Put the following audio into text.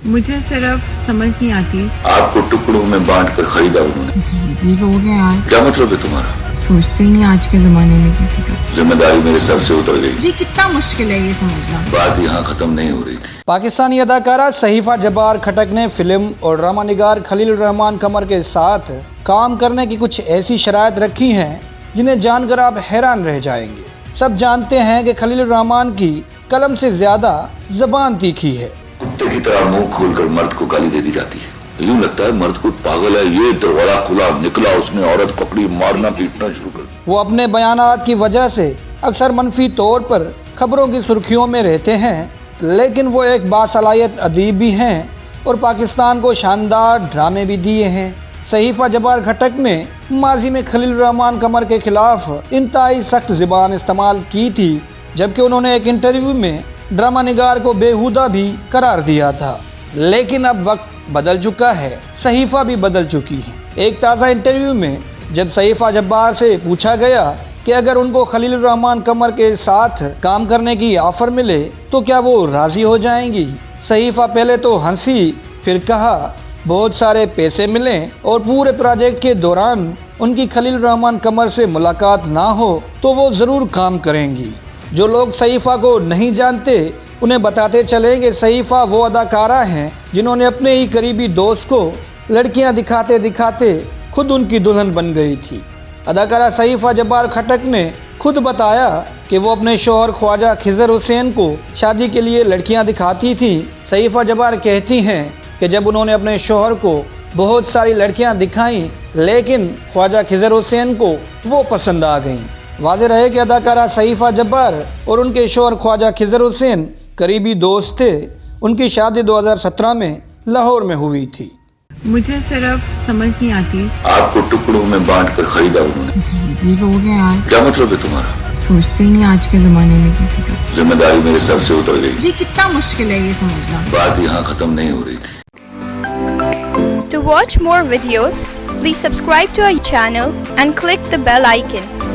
मुझे सिर्फ समझ नहीं आती। आपको टुकड़ों में बांट कर खरीदा उन्होंने। जी भी लोग हैं यार, क्या मतलब है तुम्हारा? सोचते ही नहीं आज के जमाने में किसी का। जिम्मेदारी मेरे सर से उतर गई। जी कितना मुश्किल है ये समझना। बात यहाँ खत्म नहीं हो रही थी। पाकिस्तानी अदाकारा सहीफा जब्बार खटक ने फिल्म और ड्रामा निगार खलील रहमान कमर के साथ काम करने की कुछ ऐसी शराइत रखी हैं जिन्हें जानकर आप हैरान रह जाएंगे। सब जानते हैं कि खलील रहमान की कलम से ज्यादा जबान तीखी है। कुत्ते की तरह मुंह खोलकर मर्द को गाली दे दी जाती है। यूं लगता है मर्द को पागल है, ये दरवाजा खुला निकला, उसने औरत पकड़ी, मारना पीटना शुरू कर। वो अपने बयानात की वजह से अक्सर मनफी तौर पर खबरों की सुर्खियों में रहते हैं, लेकिन वो एक बासलाहियत अदीब भी हैं और पाकिस्तान को शानदार ड्रामे भी दिए हैं। सहीफा जब्बार खटक ने माजी में खलील रहमान कमर के खिलाफ इंतहाई सख्त ज़बान इस्तेमाल की थी, जबकि उन्होंने एक इंटरव्यू में ड्रामा निगार को बेहुदा भी करार दिया था। लेकिन अब वक्त बदल चुका है, सहीफा भी बदल चुकी है। एक ताज़ा इंटरव्यू में जब सहीफा जब्बार से पूछा गया कि अगर उनको खलील रहमान कमर के साथ काम करने की ऑफ़र मिले तो क्या वो राज़ी हो जाएंगी, सहीफा पहले तो हंसी, फिर कहा बहुत सारे पैसे मिलें और पूरे प्रोजेक्ट के दौरान उनकी खलील रहमान कमर से मुलाकात ना हो तो वो ज़रूर काम करेंगी। जो लोग सहीफा को नहीं जानते उन्हें बताते चले कि सहीफा वो अदाकारा हैं जिन्होंने अपने ही करीबी दोस्त को लड़कियां दिखाते दिखाते खुद उनकी दुल्हन बन गई थी। अदाकारा सहीफा जब्बार खटक ने खुद बताया कि वो अपने शौहर ख्वाजा खिजर हुसैन को शादी के लिए लड़कियां दिखाती थी। सहीफा जब्बार कहती हैं कि जब उन्होंने अपने शौहर को बहुत सारी लड़कियां दिखाईं, लेकिन ख्वाजा खिजर हुसैन को वो पसंद आ गईं। वाज़ेह रहे कि अदाकारा सहीफा जब्बार और उनके शौहर ख्वाजा खिजर हुसैन करीबी दोस्त थे। उनकी शादी 2017 में लाहौर में हुई थी। मुझे सिर्फ समझ नहीं आती। आपको टुकड़ों में बांट कर खरीदा उन्होंने। जी भी लोग हैं यार, क्या मतलब है तुम्हारा? सोचते ही नहीं आज के जमाने में किसी का। जिम्मेदारी मेरे सर से उतर गई। जी कितना मुश्किल है ये समझना। बात यहाँ खत्म नहीं हो रही थी। To watch more videos, please subscribe to our channel and click the bell icon.